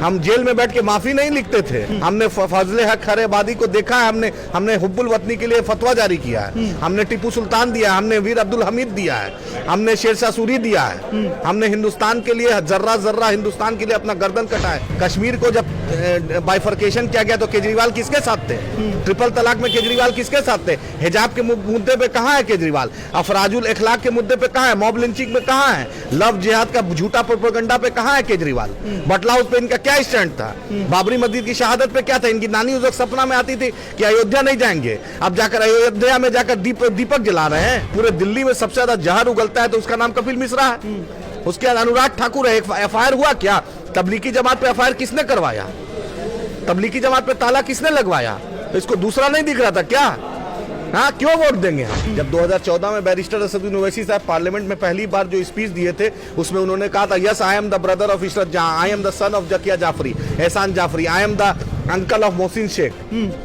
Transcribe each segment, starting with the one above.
हम जेल में बैठ के माफी नहीं लिखते थे। हमने फजले हक खैर आबादी को देखा है, हमने हुब्बुल वतनी के लिए फतवा जारी किया है, हमने टीपू सुल्तान दिया है, हमने वीर अब्दुल हमीद दिया है, हमने शेरशाह सूरी दिया है, हमने हिंदुस्तान के लिए जर्रा जर्रा हिंदुस्तान के लिए अपना गर्दन कटाया। कश्मीर को जब बाइफर्केशन किया गया तो केजरीवाल किसके साथ थे? ट्रिपल तलाक में केजरीवाल किसके साथ थे? हिजाब के मुद्दे पे कहाँ है केजरीवाल? अफराजुल इखलाक के मुद्दे पे कहाँ है? मॉब लिंचिंग में कहाँ है? लव जिहाद का झूठा प्रोपेगेंडा पे कहाँ है केजरीवाल? बटला हाउस पे इनका क्या स्टैंड था? बाबरी मस्जिद की शहादत पे क्या था? इनकी नानी उस वक्त सपना में आती थी कि अयोध्या नहीं जाएंगे, अब जाकर अयोध्या में जाकर दीपक जला रहे हैं। पूरे दिल्ली में सबसे ज्यादा जहर उगलता है तो उसका नाम कपिल मिश्रा है, उसके बाद अनुराग ठाकुर है। एफआईआर हुआ क्या? तबलीगी जमात पे एफआईआर किसने करवाया? तबलीगी जमात पे ताला किसने लगवाया? तो इसको दूसरा नहीं दिख रहा था क्या? हाँ, क्यों वोट देंगे हम? जब 2014 में बैरिस्टर असदुद्दीन ओवैसी साहब पार्लियामेंट में पहली बार जो स्पीच दिए थे उसमें उन्होंने कहा था, yes I am the brother of Ishrat Jahan, I am the son of Zakia Jafri, Ehsan Jafri, I am the uncle of Mohsin Sheikh.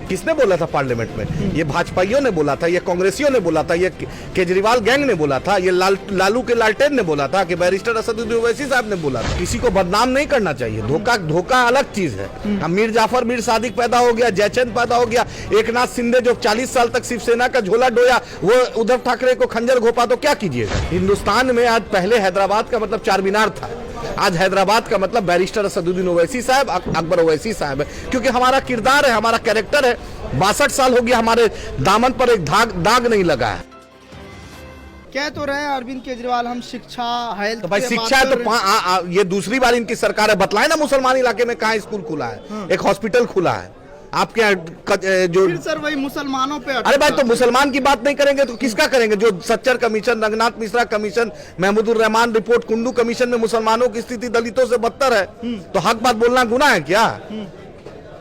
किसने बोला था पार्लियामेंट में? ये भाजपाइयों ने बोला था, ये कांग्रेसियों ने बोला था, ये केजरीवाल गैंग ने बोला था, ये लालू के लालटेन ने बोला था, कि बैरिस्टर असदुद्दीन ओवैसी साहब ने बोला था। किसी को बदनाम नहीं करना चाहिए। धोखा अलग चीज है। मीर जाफर मीर सादिक पैदा हो गया, जयचंद पैदा हो गया, एकनाथ शिंदे जो 40 साल तक शिवसेना का झोला डोया वो उद्धव ठाकरे को खंजर घोपा तो क्या कीजिएगा? हिंदुस्तान में आज पहले हैदराबाद का मतलब चार मीनार था, आज हैदराबाद का मतलब बैरिस्टर असदुद्दीन ओवैसी साहब, अकबर ओवैसी साहब है, क्योंकि हमारा किरदार है, हमारा कैरेक्टर है। 62 साल हो गया हमारे दामन पर एक दाग नहीं लगा है। कह तो रहे अरविंद केजरीवाल हम शिक्षा हेल्थ तो भाई शिक्षा है तो ये दूसरी बार इनकी सरकार है। बतलाए ना मुसलमान इलाके में कहाँ स्कूल खुला है, एक हॉस्पिटल खुला है आपके जो फिर सर वही मुसलमानों पे। अरे भाई तो मुसलमान की बात नहीं करेंगे तो किसका करेंगे? जो Sachar commission, Ranganath Mishra commission, Mahmoodur Rahman report, Kundu commission में मुसलमानों की स्थिति दलितों से बदतर है, तो हक बात बोलना गुनाह है क्या?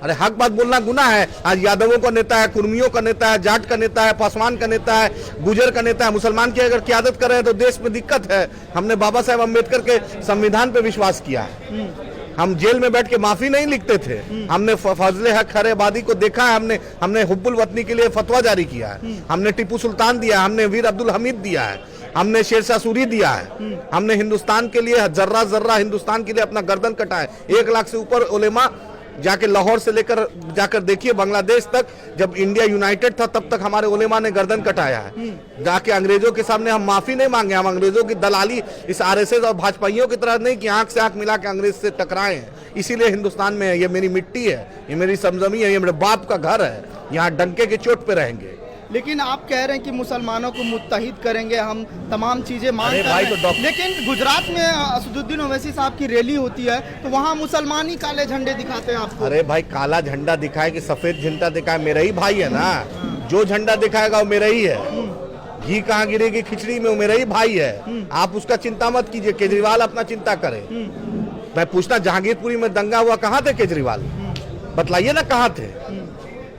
अरे हक बात बोलना गुनाह है। आज यादवों का नेता है, कुर्मियों का नेता है, जाट का नेता है, पासवान का नेता है, गुजर का नेता है, मुसलमान की अगर क़यादत कर रहे हैं तो देश में दिक्कत है। हमने बाबा साहेब अम्बेडकर के संविधान पे विश्वास किया है। हम जेल में बैठ के माफी नहीं लिखते थे। हमने फजले हक खैर आबादी को देखा है, हमने हुब्बुल वतनी के लिए फतवा जारी किया है, हमने टीपू सुल्तान दिया है, हमने वीर अब्दुल हमीद दिया है, हमने शेरशाह सूरी दिया है, हमने हिंदुस्तान के लिए जर्रा जर्रा हिंदुस्तान के लिए अपना गर्दन कटाया। 1 लाख से ऊपर उलेमा जाके लाहौर से लेकर जाकर देखिए बांग्लादेश तक, जब इंडिया यूनाइटेड था तब तक हमारे उलेमा ने गर्दन कटाया है। जाके अंग्रेजों के सामने हम माफी नहीं मांगे। हम अंग्रेजों की दलाली इस आरएसएस और भाजपाइयों की तरह नहीं कि आंख से आंख मिला के अंग्रेज से टकराए हैं। इसीलिए हिंदुस्तान में है, ये मेरी मिट्टी है, ये मेरी समजमी है, ये मेरे बाप का घर है, यहाँ डंके की चोट पे रहेंगे। लेकिन आप कह रहे हैं कि मुसलमानों को मुत्तहिद करेंगे, हम तमाम चीजें मांग कर रहे हैं। लेकिन गुजरात में असदुद्दीन ओवैसी साहब की रैली होती है तो वहाँ मुसलमान ही काले झंडे दिखाते हैं आपको। अरे भाई काला झंडा दिखाए कि सफेद झंडा दिखाए, मेरा ही भाई है ना। जो झंडा दिखाएगा वो मेरा ही है। घी कहाँ गिरेगी खिचड़ी में, वो मेरा ही भाई है। आप उसका चिंता मत कीजिए, केजरीवाल अपना चिंता करे। मैं पूछना, जहांगीरपुरी में दंगा हुआ, कहाँ थे केजरीवाल? बतलाइए ना कहाँ थे?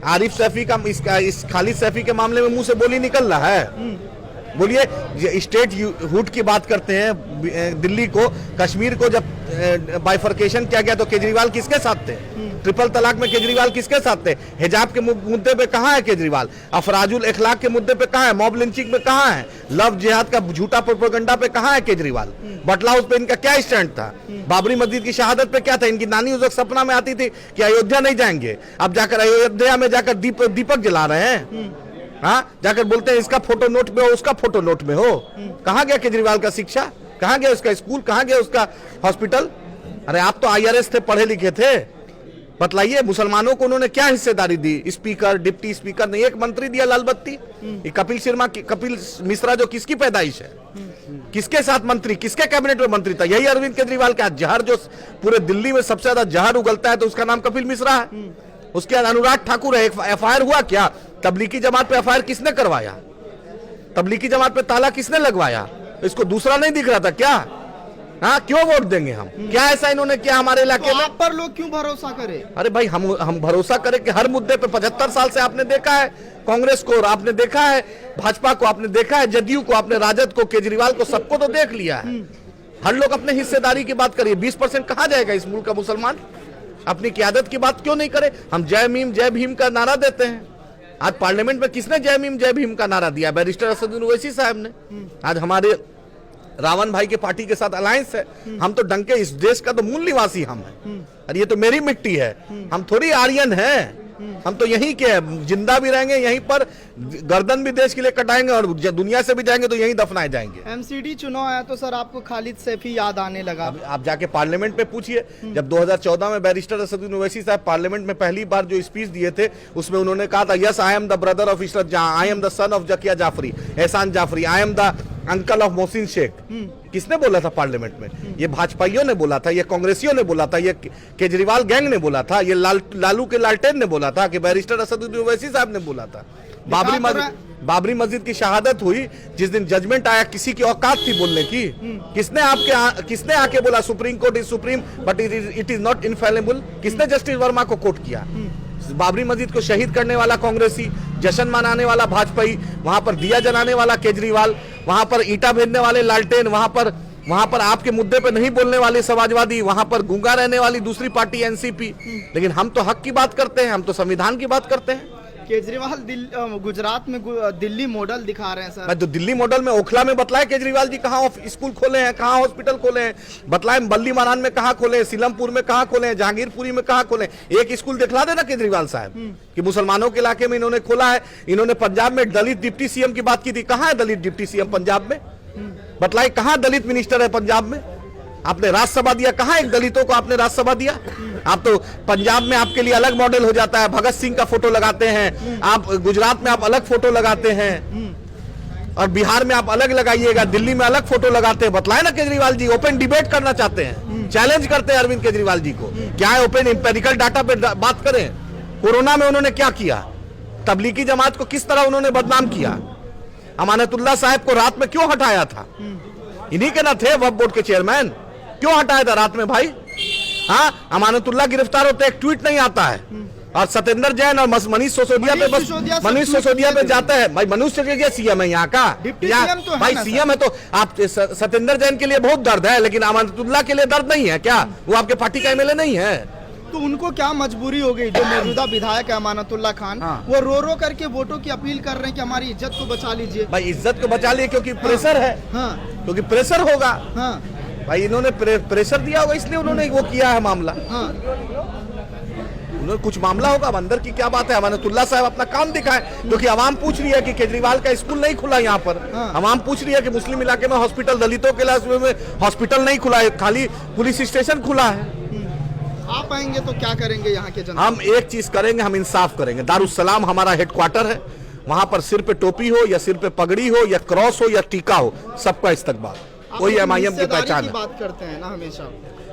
आरिफ सैफी का इस खालिद सैफी के मामले में मुंह से बोली निकल रहा है। बोलिए, स्टेट हुड की बात करते हैं। दिल्ली को, कश्मीर को जब बाइफर्केशन किया गया तो केजरीवाल किसके साथ थे? ट्रिपल तलाक में केजरीवाल किसके साथ थे? हिजाब के मुद्दे पे कहाँ है केजरीवाल? अफराजुल इखलाक के मुद्दे पे कहाँ है? मॉब लिंचिंग में कहाँ है? लव जिहाद का झूठा प्रोपेगेंडा पे कहाँ है केजरीवाल? बटला हाउस पे इनका क्या स्टैंड था? बाबरी मस्जिद की शहादत पे क्या था? इनकी नानी उस वक्त सपना में आती थी कि अयोध्या नहीं जाएंगे, अब जाकर अयोध्या में जाकर दीपक जला रहे हैं। हाँ, जाकर बोलते हैं इसका फोटो नोट में हो, उसका फोटो नोट में हो। कहाँ गया केजरीवाल का शिक्षा? कहाँ गया उसका स्कूल? कहाँ गया उसका हॉस्पिटल? अरे आप तो IRS थे, पढ़े लिखे थे। बतलाइए मुसलमानों को उन्होंने क्या हिस्सेदारी दी? स्पीकर, डिप्टी स्पीकर ने एक मंत्री दिया लाल बत्ती। ये कपिल मिश्रा जो किसकी पैदाइश है? किसके साथ मंत्री, किसके कैबिनेट में मंत्री था? यही अरविंद केजरीवाल का। जहर जो पूरे दिल्ली में सबसे ज्यादा जहर उगलता है तो उसका नाम कपिल मिश्रा है। उसके बाद अनुराग ठाकुर है। एफआईआर हुआ क्या? तबलीगी जमात पे एफआईआर किसने करवाया? तबलीगी जमात पे ताला किसने लगवाया? इसको दूसरा नहीं दिख रहा था क्या? हाँ, क्यों वोट देंगे हम? क्या ऐसा इन्होंने किया हमारे इलाके में? आप पर लोग क्यों भरोसा करें? अरे भाई हम भरोसा करें कि हर मुद्दे पे 75 साल से आपने देखा है कांग्रेस को, और आपने देखा है भाजपा को, आपने देखा है जदयू को, आपने राजद को, केजरीवाल को, सबको तो देख लिया है। हर लोग अपने हिस्सेदारी की बात करिए। 20% कहाँ जाएगा इस मुल्क का मुसलमान? अपनी क़यादत की बात क्यों नहीं करे? हम जय मीम जय भीम का नारा देते हैं। आज पार्लियामेंट में किसने जय मीम जय भीम का नारा दिया? बैरिस्टर असदुद्दीन ओवैसी साहब ने। आज हमारे रावण भाई के पार्टी के साथ अलायंस है। हम तो डंके, इस देश का तो मूल निवासी हम है। अरे ये तो मेरी मिट्टी है, हम थोड़ी आर्यन हैं, हम तो यहीं के हैं, जिंदा भी रहेंगे यहीं पर, गर्दन भी देश के लिए कटाएंगे और दुनिया से भी जाएंगे तो यहीं दफनाए जाएंगे। एमसीडी चुनाव आया तो सर आपको खालिद सैफी याद आने लगा? आप जाके पार्लियामेंट में पूछिए, जब 2014 में बैरिस्टर असदुद्दीन ओवैसी साहब पार्लियामेंट में पहली बार जो स्पीच दिए थे, उसमें उन्होंने कहा था, yes I am the brother of Ishrat Jahan, I am the son of Zakia Jafri, Ehsan Jafri, I am the uncle of Mohsin Sheikh. किसने बोला था पार्लियामेंट में? ये भाजपाइयों ने बोला था, ये कांग्रेसियों ने बोला था, ये केजरीवाल गैंग ने बोला था, ये लालू के लालटेन ने बोला था, कि बैरिस्टर असदुद्दीन ओवैसी साहब ने बोला था। बाबरी मस्जिद की शहादत हुई जिस दिन जजमेंट आया, किसी की औकात थी बोलने की? किसने आके बोला supreme court is supreme but it is not infallible? किसने जस्टिस वर्मा को कोट किया? बाबरी मस्जिद को शहीद करने वाला कांग्रेसी, जश्न मनाने वाला भाजपाई, वहां पर दिया जलाने वाला केजरीवाल, वहां पर ईटा भेजने वाले लालटेन, वहां पर आपके मुद्दे पे नहीं बोलने वाले समाजवादी, वहां पर गूंगा रहने वाली दूसरी पार्टी एनसीपी। लेकिन हम तो हक की बात करते हैं, हम तो संविधान की बात करते हैं। केजरीवाल गुजरात में दिल्ली मॉडल दिखा रहे हैं सर। तो दिल्ली मॉडल में ओखला में बतलाए केजरीवाल जी कहाँ स्कूल खोले हैं, कहाँ हॉस्पिटल खोले हैं, बतलाए बल्ली मारान में कहाँ खोले हैं, सीलमपुर में कहाँ खोले हैं, जहांगीरपुरी में कहाँ खोले हैं। एक स्कूल दिखला देना केजरीवाल साहब कि मुसलमानों के इलाके में इन्होंने खोला है। इन्होंने पंजाब में दलित डिप्टी सीएम की बात की थी, कहाँ है दलित डिप्टी सीएम पंजाब में? बतलाए कहाँ दलित मिनिस्टर है पंजाब में? आपने राज्यसभा दिया, कहाँ एक दलितों को आपने राज्यसभा दिया? आप तो पंजाब में आपके लिए अलग मॉडल हो जाता है, भगत सिंह का फोटो लगाते हैं आप, गुजरात में आप अलग फोटो लगाते हैं, और बिहार में आप अलग लगाइएगा, दिल्ली में अलग फोटो लगाते हैं। बतलाए ना केजरीवाल जी, ओपन डिबेट करना चाहते हैं, चैलेंज करते हैं अरविंद केजरीवाल जी को, क्या है ओपन एम्पिरिकल डाटा पे बात करें। कोरोना में उन्होंने क्या किया, तबलीगी जमात को किस तरह उन्होंने बदनाम किया, अमानतुल्लाह साहब को रात में क्यों हटाया था? इन्हीं के ना थे वक्फ बोर्ड के चेयरमैन, क्यों हटाया था रात में भाई? हाँ, अमानतुल्लाह गिरफ्तार होते एक ट्वीट नहीं आता है, और सत्येंद्र जैन और मनीष सिसोदिया पे बस मनीष सिसोदिया पे जाते हैं भाई। मनीष सिसोदिया सीएम है यहाँ का, तो भाई सीएम है तो आप सत्येंद्र जैन के लिए बहुत दर्द है, लेकिन अमानतुल्लाह के लिए दर्द नहीं है क्या? वो आपके पार्टी का एमएलए नहीं है? तो उनको क्या मजबूरी हो गई? जो मौजूदा विधायक है अमानतुल्लाह खान, वो रो रो करके वोटों की अपील कर रहे हैं कि हमारी इज्जत को बचा लीजिए। भाई इज्जत को बचा लिए क्योंकि प्रेशर है, क्योंकि प्रेशर होगा। भाई इन्होंने प्रेशर दिया होगा इसलिए उन्होंने वो किया है मामला। उन्होंने कुछ मामला होगा, अब अंदर की क्या बात है। अमानतुल्लाह साहब अपना काम दिखाए, क्योंकि आवाम पूछ रही है कि केजरीवाल का स्कूल नहीं खुला यहाँ पर। आवाम पूछ रही है कि मुस्लिम इलाके में हॉस्पिटल, दलितों के लिए हॉस्पिटल नहीं खुला है, खाली पुलिस स्टेशन खुला है। आप आएंगे तो क्या करेंगे यहाँ के जनता? हम एक चीज करेंगे, हम इंसाफ करेंगे। दारुस्सलाम हमारा हेडक्वार्टर है, वहां पर सिर पे टोपी हो या सिर पे पगड़ी हो या क्रॉस हो या टीका हो, सबका इस्तकबाल। वही एमआईएम की पहचान है। बात करते हैं ना हमेशा,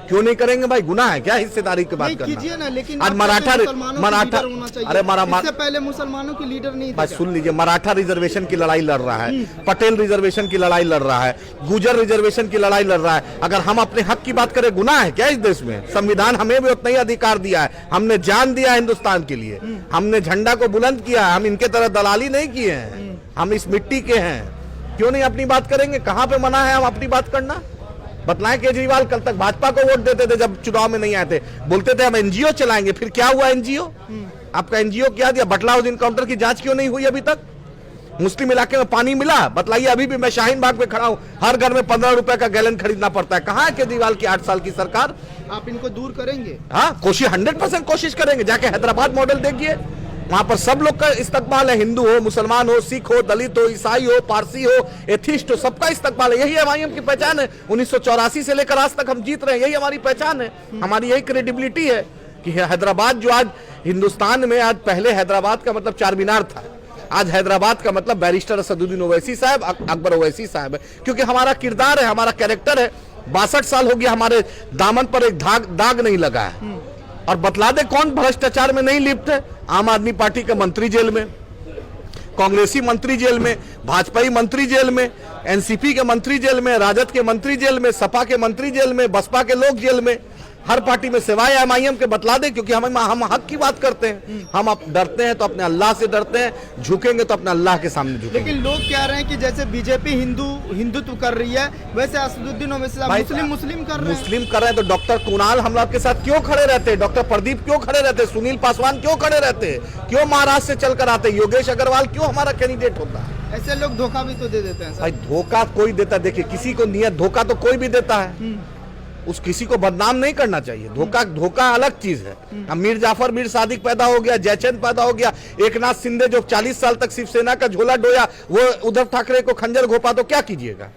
क्यों नहीं करेंगे भाई? गुनाह है क्या हिस्सेदारी की बात करना? कीजिए ना, लेकिन आज मराठा अरे इससे पहले मुसलमानों की लीडर नहीं थे। सुन लीजिए, मराठा रिजर्वेशन की लड़ाई लड़ रहा है, पटेल रिजर्वेशन की लड़ाई लड़ रहा है, गुजर रिजर्वेशन की लड़ाई लड़ रहा है। अगर हम अपने हक की बात करें, गुनाह है क्या इस देश में? संविधान हमें भी उतना ही अधिकार दिया है, हमने जान दिया हिंदुस्तान के लिए, हमने झंडा को बुलंद किया है, हम इनके तरह दलाली नहीं किए हैं, हम इस मिट्टी के हैं। क्यों नहीं अपनी बात करेंगे? कहां पे मना है हम अपनी बात करना? बतलाएं, केजरीवाल कल तक भाजपा को वोट देते थे, जब चुनाव में नहीं आए थे, बोलते थे हम एनजीओ चलाएंगे। फिर क्या हुआ एनजीओ? आपका एनजीओ क्या दिया? बटला हाउस इनकाउंटर की जांच क्यों नहीं हुई अभी तक? मुस्लिम इलाके में पानी मिला? बतलाइए। अभी भी मैं शाहीन बाग पे खड़ा हूं, हर घर में 15 रुपए का गैलन खरीदना पड़ता है। कहां है केजरीवाल की 8 साल की सरकार? आप इनको दूर करेंगे? हाँ, कोशिश 100% कोशिश करेंगे। जाके हैदराबाद मॉडल देखिए, वहां पर सब लोग का इस्तकबाल है, हिंदू हो, मुसलमान हो, सिख हो, दलित हो, ईसाई हो, पारसी हो, एथिस्ट हो, सबका इस्तकबाल है। यही एमआईएम की पहचान है। 1984 से लेकर आज तक हम जीत रहे हैं, यही हमारी पहचान है, हमारी यही क्रेडिबिलिटी है कि हैदराबाद जो आज हिंदुस्तान में, आज पहले हैदराबाद का मतलब चार मीनार था, आज हैदराबाद का मतलब बैरिस्टर असदुद्दीन ओवैसी साहब, अकबर ओवैसी साहब है। क्योंकि हमारा किरदार है, हमारा कैरेक्टर है। 62 साल हो गया हमारे दामन पर एक दाग नहीं लगा है। और बतला दे कौन भ्रष्टाचार में नहीं लिप्त है? आम आदमी पार्टी के मंत्री जेल में, कांग्रेसी मंत्री जेल में, भाजपाई मंत्री जेल में, एनसीपी के मंत्री जेल में, राजद के मंत्री जेल में, सपा के मंत्री जेल में, बसपा के लोग जेल में, हर पार्टी में सिवाय एमआईएम के। बतला दे, क्योंकि हम हक की बात करते हैं। हम डरते हैं तो अपने अल्लाह से डरते हैं, झुकेंगे तो अपने अल्लाह के सामने झुकेंगे। लेकिन लोग कह रहे हैं कि जैसे बीजेपी हिंदुत्व कर रही है, वैसे असदुद्दीन ओवैसी मुस्लिम कर रहे हैं। मुस्लिम कर रहे हैं तो डॉक्टर कुणाल हम लोग के साथ क्यों खड़े रहते हैं? डॉक्टर प्रदीप क्यों खड़े रहते हैं? सुनील पासवान क्यों खड़े रहते हैं? क्यों महाराष्ट्र से चलकर आते हैं? योगेश अग्रवाल क्यों हमारा कैंडिडेट होता है? ऐसे लोग धोखा भी तो दे देते हैं भाई। धोखा कोई देता, देखिए किसी को नियत धोखा तो कोई भी देता है, उस किसी को बदनाम नहीं करना चाहिए। धोखा अलग चीज है। अब मीर जाफर मीर सादिक पैदा हो गया, जयचंद पैदा हो गया, एकनाथ शिंदे जो 40 साल तक शिवसेना का झोला डोया वो उद्धव ठाकरे को खंजर घोपा, तो क्या कीजिएगा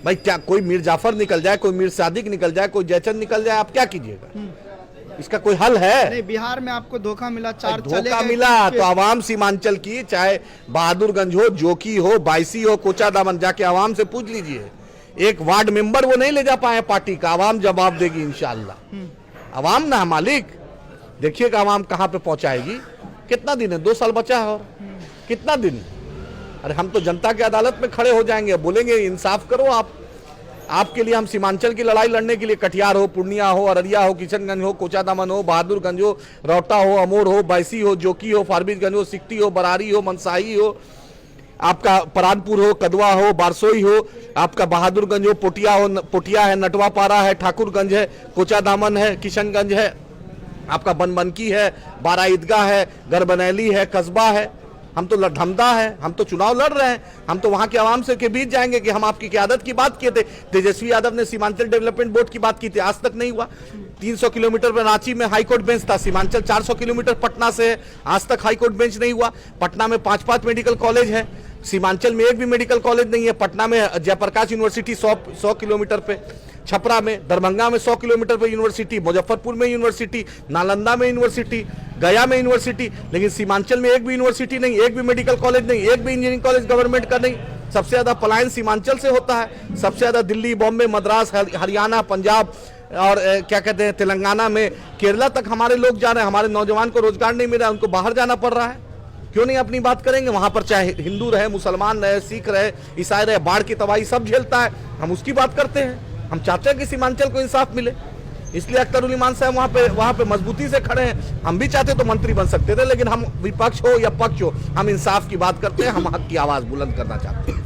भाई? क्या कोई मीर जाफर निकल जाए, कोई मीर सादिक निकल जाए, कोई जयचंद निकल जाए, आप क्या कीजिएगा? इसका कोई हल है? नहीं, बिहार में आपको धोखा मिला, धोखा मिला तो आवाम सीमांचल की, चाहे बहादुरगंज हो, जोकी हो, बायसी हो, कोचादामन, जाके आवाम से पूछ लीजिए। एक वार्ड मेंबर वो नहीं ले जा पाए पार्टी का, आवाम जवाब देगी इंशाअल्लाह। आवाम ना मालिक, देखिएगा आवाम कहां पे पहुंचाएगी। कितना दिन है? 2 साल बचा है और कितना दिन? अरे हम तो जनता की अदालत में खड़े हो जाएंगे, बोलेंगे इंसाफ करो आप। आपके लिए हम सीमांचल की लड़ाई लड़ने के लिए कटिहार हो, पूर्णिया हो, अररिया हो, किशनगंज हो, कोचादामन हो, बहादुरगंज हो, रौता हो, अमोर हो, बैसी हो, जोकी हो, फारबिसगंज हो, सिकटी हो, बरारी हो, मनसाही हो, आपका परानपुर हो, कदवा हो, बारसोई हो, आपका बहादुरगंज हो, पोटिया है, नटवापारा है, ठाकुरगंज है, कोचादामन है, किशनगंज है, आपका बनबनकी है, बारा ईदगाह है, गरबनैली है, कस्बा है। हम तो धमदा है, हम तो चुनाव लड़ रहे हैं, हम तो वहां के आवाम से के बीच जाएंगे कि हम आपकी क़यादत की बात किए थे। तेजस्वी यादव ने सीमांचल डेवलपमेंट बोर्ड की बात की थी, आज तक नहीं हुआ। 300 किलोमीटर पर रांची में हाईकोर्ट बेंच था, सीमांचल 400 किलोमीटर पटना से है, आज तक हाईकोर्ट बेंच नहीं हुआ। पटना में 5-5 मेडिकल कॉलेज है, सीमांचल में एक भी मेडिकल कॉलेज नहीं है। पटना में जयप्रकाश यूनिवर्सिटी 100 किलोमीटर पे, छपरा में, दरभंगा में 100 किलोमीटर पे यूनिवर्सिटी, मुजफ्फरपुर में यूनिवर्सिटी, नालंदा में यूनिवर्सिटी, गया में यूनिवर्सिटी, लेकिन सीमांचल में एक भी यूनिवर्सिटी नहीं, एक भी मेडिकल कॉलेज नहीं, एक भी इंजीनियरिंग कॉलेज गवर्नमेंट का नहीं। सबसे ज्यादा पलायन सीमांचल से होता है, सबसे ज्यादा दिल्ली, बॉम्बे, मद्रास, हरियाणा, पंजाब और क्या कहते हैं तेलंगाना में, केरला तक हमारे लोग जा रहे हैं। हमारे नौजवान को रोजगार नहीं मिल रहा है, उनको बाहर जाना पड़ रहा है। क्यों नहीं अपनी बात करेंगे? वहां पर चाहे हिंदू रहे, मुसलमान रहे, सिख रहे, ईसाई रहे, बाढ़ की तबाही सब झेलता है, हम उसकी बात करते हैं। हम चाहते हैं कि सीमांचल को इंसाफ मिले, इसलिए अख्तर उल ईमान साहब वहां पे मजबूती से खड़े हैं। हम भी चाहते तो मंत्री बन सकते थे, लेकिन हम विपक्ष हो या पक्ष हो, हम इंसाफ की बात करते हैं, हम हक की आवाज बुलंद करना चाहते हैं।